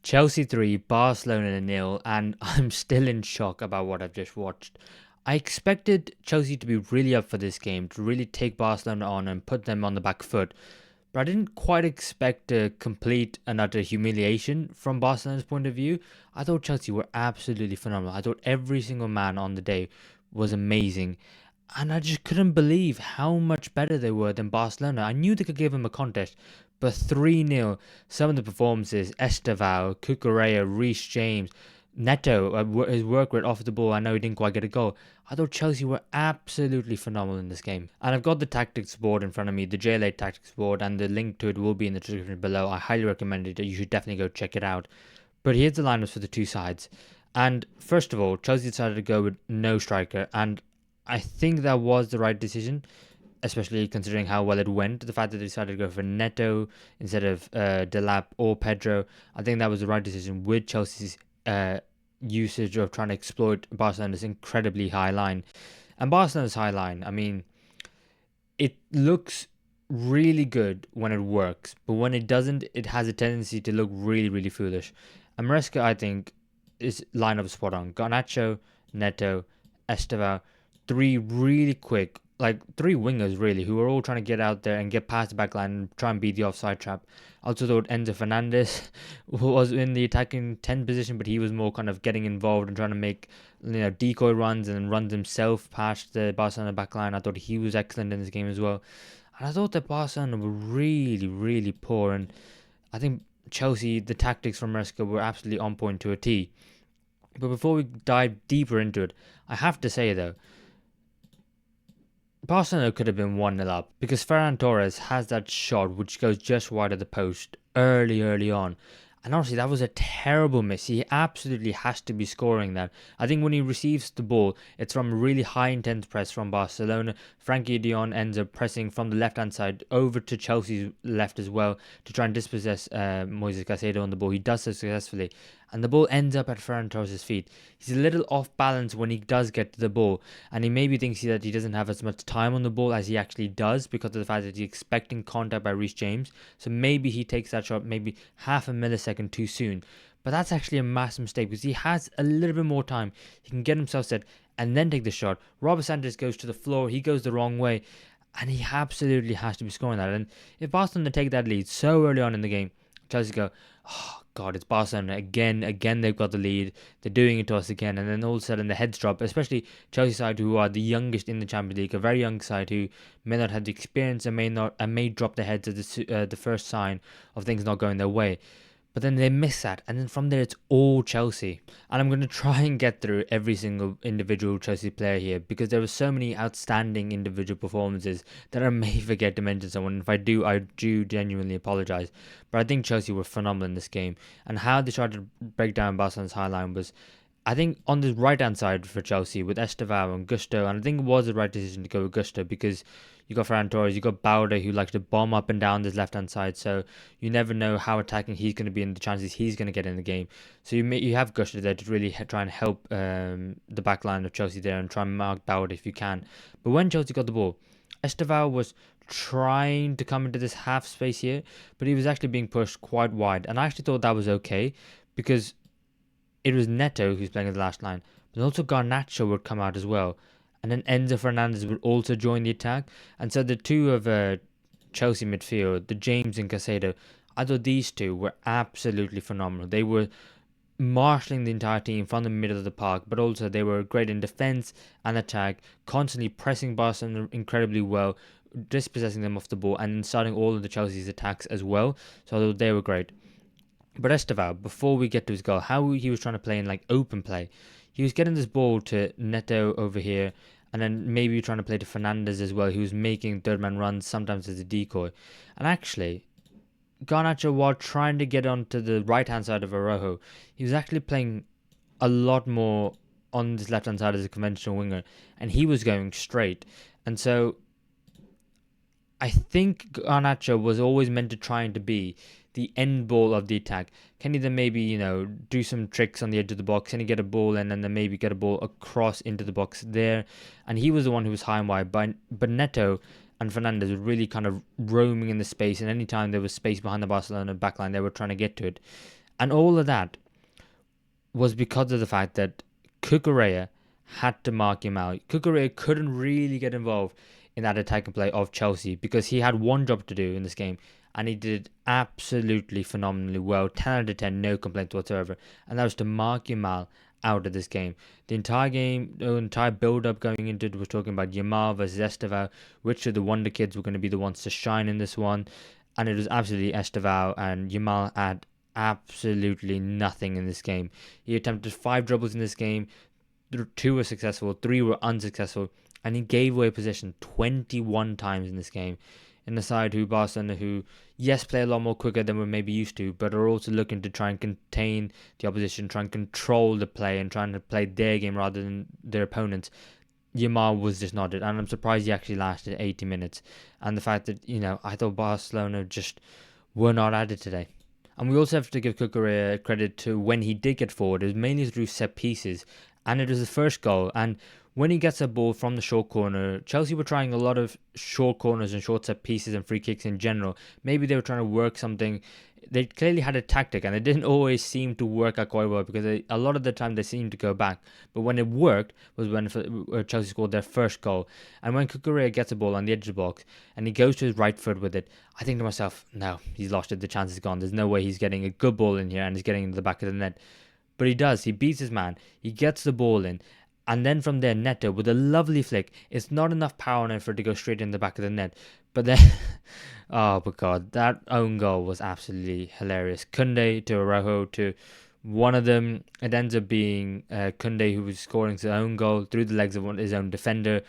Chelsea 3, Barcelona 0, and I'm still in shock about what I've just watched. I expected Chelsea to be really up for this game, to really take Barcelona on and put them on the back foot, but I didn't quite expect a complete and utter humiliation from Barcelona's point of view. I thought Chelsea were absolutely phenomenal. I thought every single man on the day was amazing. And I just couldn't believe how much better they were than Barcelona. I knew they could give them a contest, but 3-0, some of the performances, Estevao, Cucurella, Reece James, Neto, his work rate off the ball, I know he didn't quite get a goal. I thought Chelsea were absolutely phenomenal in this game. And I've got the tactics board in front of me, the JLA Tactics Board, and the link to it will be in the description below. I highly recommend it. You should definitely go check it out. But here's the lineups for the two sides. And first of all, Chelsea decided to go with no striker, and I think that was the right decision, especially considering how well it went. The fact that they decided to go for Neto instead of Delap or Pedro, I think that was the right decision with Chelsea's usage of trying to exploit Barcelona's incredibly high line. And Barcelona's high line, I mean, it looks really good when it works, but when it doesn't, it has a tendency to look really, really foolish. And Maresca, I think, is lineup spot on. Garnacho, Neto, Estevao, three really quick, like three wingers really, who are all trying to get out there and get past the back line and try and beat the offside trap. I also thought Enzo Fernandes was in the attacking 10 position, but he was more kind of getting involved and trying to make, decoy runs and runs himself past the Barcelona back line. I thought he was excellent in this game as well. And I thought that Barcelona were really, really poor. And I think Chelsea, the tactics from Maresca were absolutely on point to a T. But before we dive deeper into it, I have to say though, Barcelona could have been 1-0 up because Ferran Torres has that shot which goes just wide of the post early on. And honestly, that was a terrible miss. He absolutely has to be scoring that. I think when he receives the ball, it's from a really high intense press from Barcelona. Frankie de Jong ends up pressing from the left-hand side over to Chelsea's left as well to try and dispossess Moises Caicedo on the ball. He does so successfully. And the ball ends up at Ferran Torres' feet. He's a little off balance when he does get to the ball. And he maybe thinks that he doesn't have as much time on the ball as he actually does because of the fact that he's expecting contact by Reece James. So maybe he takes that shot maybe half a millisecond too soon. But that's actually a massive mistake because he has a little bit more time. He can get himself set and then take the shot. Robert Sanchez goes to the floor. He goes the wrong way. And he absolutely has to be scoring that. And if Barcelona take that lead so early on in the game, Chelsea go, oh God, it's Barcelona again. They've got the lead. They're doing it to us again. And then all of a sudden the heads drop, especially Chelsea side, who are the youngest in the Champions League, a very young side who may not have the experience and may drop their heads at the first sign of things not going their way. But then they miss that, and then from there it's all Chelsea. And I'm going to try and get through every single individual Chelsea player here because there were so many outstanding individual performances that I may forget to mention someone. If I do, I do genuinely apologise. But I think Chelsea were phenomenal in this game, and how they tried to break down Barcelona's high line was, I think, on the right hand side for Chelsea with Estevao and Gusto, and I think it was the right decision to go with Gusto because you got Ferran Torres, you got Bauda who likes to bomb up and down this left hand side, so you never know how attacking he's going to be and the chances he's going to get in the game. So you have Gusto there to really try and help the back line of Chelsea there and try and mark Bauda if you can. But when Chelsea got the ball, Estevao was trying to come into this half space here, but he was actually being pushed quite wide, and I actually thought that was okay because it was Neto who's playing in the last line, but also Garnacho would come out as well. And then Enzo Fernandes would also join the attack. And so the two of Chelsea midfield, the James and Caicedo, I thought these two were absolutely phenomenal. They were marshalling the entire team from the middle of the park, but also they were great in defence and attack, constantly pressing Barcelona incredibly well, dispossessing them off the ball, and starting all of the Chelsea's attacks as well. So I thought they were great. But Estevao, before we get to his goal, how he was trying to play in like open play. He was getting this ball to Neto over here, and then maybe trying to play to Fernandes as well. He was making third man runs sometimes as a decoy. And actually, Garnacho, while trying to get onto the right hand side of Araujo, he was actually playing a lot more on this left hand side as a conventional winger, and he was going straight. And so I think Garnacho was always meant to trying to be the end ball of the attack. Can he then maybe, do some tricks on the edge of the box? Can he get a ball in and then maybe get a ball across into the box there? And he was the one who was high and wide. But Neto and Fernandes were really kind of roaming in the space. And anytime there was space behind the Barcelona backline, they were trying to get to it. And all of that was because of the fact that Cucurella had to mark Yamal. Cucurella couldn't really get involved in that attacking play of Chelsea because he had one job to do in this game, and he did absolutely phenomenally well. 10 out of 10, no complaints whatsoever. And that was to mark Yamal out of this game. The entire game, the entire build-up going into it was talking about Yamal versus Estevao, which of the Wonder Kids were going to be the ones to shine in this one. And it was absolutely Estevao, and Yamal had absolutely nothing in this game. He attempted 5 dribbles in this game. 2 were successful, 3 were unsuccessful, and he gave away possession 21 times in this game. In the side who Barcelona, who yes play a lot more quicker than we're maybe used to, but are also looking to try and contain the opposition, try and control the play, and trying to play their game rather than their opponents. Yamal was just not it, and I'm surprised he actually lasted 80 minutes. And the fact that, I thought Barcelona just were not at it today. And we also have to give Cucurella credit to when he did get forward. It was mainly through set pieces, and it was the first goal. And when he gets a ball from the short corner, Chelsea were trying a lot of short corners and short set pieces and free kicks in general. Maybe they were trying to work something. They clearly had a tactic, and it didn't always seem to work out quite well because a lot of the time they seemed to go back. But when it worked was when Chelsea scored their first goal. And when Cucurella gets a ball on the edge of the box and he goes to his right foot with it, I think to myself, no, he's lost it. The chance is gone. There's no way he's getting a good ball in here and he's getting into the back of the net. But he does. He beats his man. He gets the ball in. And then from there, Neto with a lovely flick. It's not enough power on it for it to go straight in the back of the net. But then, oh my God, that own goal was absolutely hilarious. Koundé to Araujo to one of them. It ends up being Koundé who was scoring his own goal through the legs of his own defender.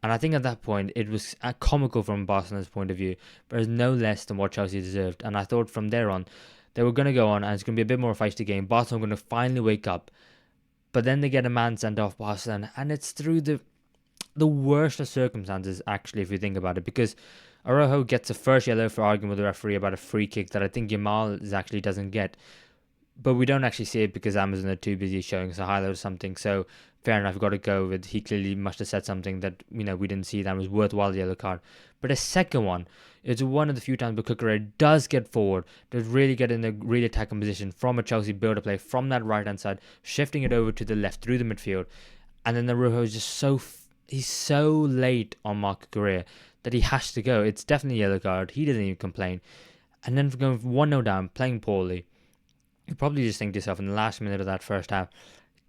And I think at that point, it was comical from Barcelona's point of view. But it was no less than what Chelsea deserved. And I thought from there on, they were going to go on and it's going to be a bit more feisty game. Barcelona were going to finally wake up. But then they get a man sent off Barcelona, and it's through the worst of circumstances, actually, if you think about it, because Araujo gets a first yellow for arguing with the referee about a free kick that I think Yamal actually doesn't get. But we don't actually see it because Amazon are too busy showing us a highlight or something. So fair enough, we've got to go with he clearly must have said something that we didn't see that was worthwhile the yellow card. But a second one, it's one of the few times where Cucurella does get forward, does really get in a really attacking position from a Chelsea build-up play from that right-hand side, shifting it over to the left through the midfield. And then Araujo is just he's so late on Marc Cucurella that he has to go. It's definitely a yellow card. He doesn't even complain. And then going 1-0 down, playing poorly, you probably just think to yourself in the last minute of that first half,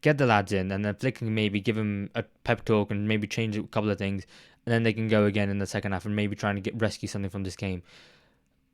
get the lads in, and then Flick can maybe give him a pep talk and maybe change a couple of things, and then they can go again in the second half and maybe trying to rescue something from this game.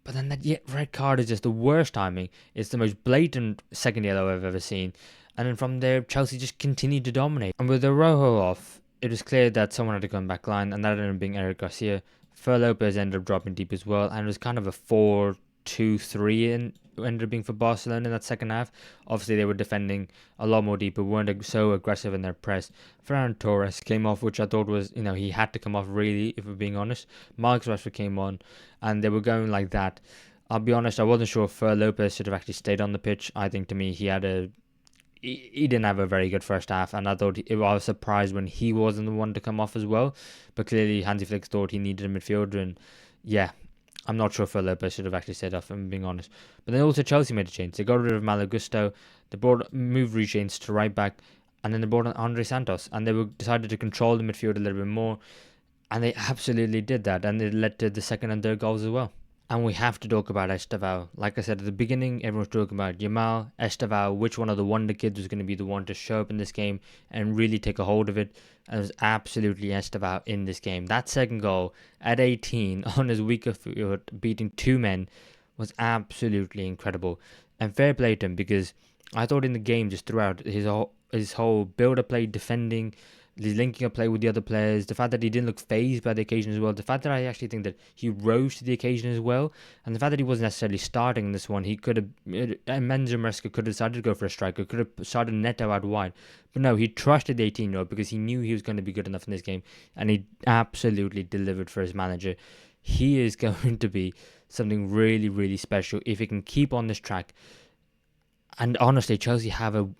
But then that red card is just the worst timing. It's the most blatant second yellow I've ever seen. And then from there, Chelsea just continued to dominate. And with Araujo off, it was clear that someone had to come back line, and that ended up being Eric Garcia. Fer Lopez ended up dropping deep as well, and it was kind of a 4-2-3 in ended up being for Barcelona in that second half. Obviously, they were defending a lot more deeper, weren't so aggressive in their press. Ferran Torres came off, which I thought was, he had to come off really, if we're being honest. Marcus Rashford came on, and they were going like that. I'll be honest, I wasn't sure if Fer Lopez should have actually stayed on the pitch. I think to me, he didn't have a very good first half, and I was surprised when he wasn't the one to come off as well. But clearly, Hansi Flick thought he needed a midfielder, and yeah, I'm not sure if Lopez should have actually stayed off, if I'm being honest. But then also Chelsea made a change. They got rid of Mev D'Costa, they moved Rechains to right back, and then they brought on Andre Santos, and they decided to control the midfield a little bit more, and they absolutely did that, and it led to the second and third goals as well. And we have to talk about Estevao. Like I said at the beginning, everyone's talking about Yamal, Estevao, which one of the Wonder Kids was going to be the one to show up in this game and really take a hold of it. And it was absolutely Estevao in this game. That second goal at 18 on his weaker foot, beating 2 men, was absolutely incredible. And fair play to him, because I thought in the game just throughout his whole build-up play, defending, his linking up play with the other players, the fact that he didn't look phased by the occasion as well, the fact that I actually think that he rose to the occasion as well, and the fact that he wasn't necessarily starting this one. He could have, Enzo Maresca could have decided to go for a striker, could have started Neto out wide, but no, he trusted the 18-year-old because he knew he was going to be good enough in this game, and he absolutely delivered for his manager. He is going to be something really, really special if he can keep on this track. And honestly, Chelsea have a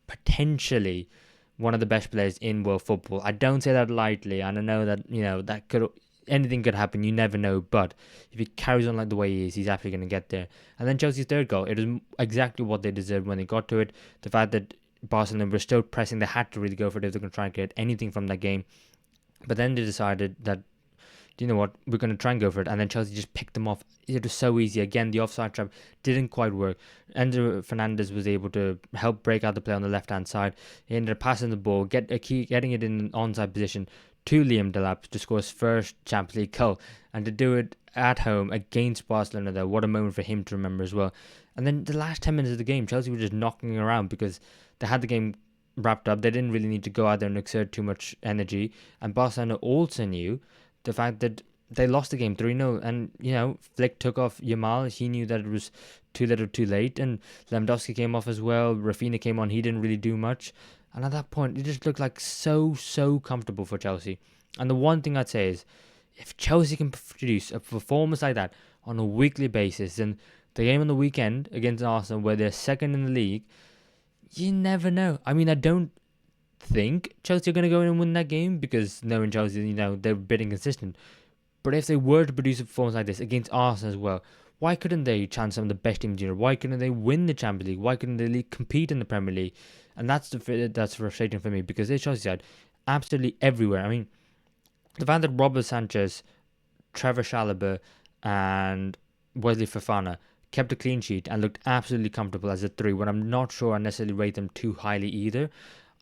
potentially one of the best players in world football. I don't say that lightly, and I know that that could anything could happen. You never know. But if he carries on like the way he is, he's actually going to get there. And then Chelsea's third goal, it was exactly what they deserved when they got to it. The fact that Barcelona were still pressing, they had to really go for it if they're going to try and get anything from that game. But then they decided that, you know what, we're going to try and go for it. And then Chelsea just picked them off. It was so easy. Again, the offside trap didn't quite work. Enzo Fernandes was able to help break out the play on the left-hand side. He ended up passing the ball, getting it in an onside position to Liam Delap to score his first Champions League goal. And to do it at home against Barcelona there, what a moment for him to remember as well. And then the last 10 minutes of the game, Chelsea were just knocking around because they had the game wrapped up. They didn't really need to go out there and exert too much energy. And Barcelona also knew the fact that they lost the game 3-0, and Flick took off Yamal. He knew that it was too little too late, and Lewandowski came off as well. Rafinha came on. He didn't really do much, and at that point it just looked like so comfortable for Chelsea. And the one thing I'd say is, if Chelsea can produce a performance like that on a weekly basis, and the game on the weekend against Arsenal where they're second in the league, you never know. I mean, I don't think Chelsea are going to go in and win that game, because knowing Chelsea, they're a bit inconsistent. But if they were to produce a performance like this against Arsenal as well, why couldn't they challenge some of the best teams in Europe? Why couldn't they win the Champions League? Why couldn't they compete in the Premier League? And that's frustrating for me, because they Chelsea side absolutely everywhere. I mean, the fact that Robert Sanchez, Trevor Chalobah, and Wesley Fofana kept a clean sheet and looked absolutely comfortable as a 3, when I'm not sure I necessarily rate them too highly either.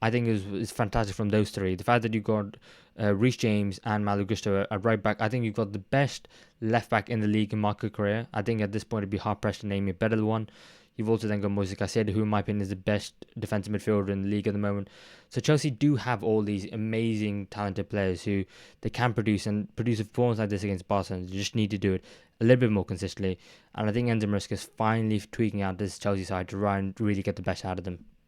I think it's fantastic from those 3. The fact that you've got Reece James and Malo Gusto at right back, I think you've got the best left back in the league in Marco Correa. I think at this point it'd be hard pressed to name a better one. You've also then got Moise Caicedo, who in my opinion is the best defensive midfielder in the league at the moment. So Chelsea do have all these amazing, talented players who they can produce, and produce a performance like this against Barcelona. You just need to do it a little bit more consistently. And I think Enzo Maresca is finally tweaking out this Chelsea side to try and really get the best out of them.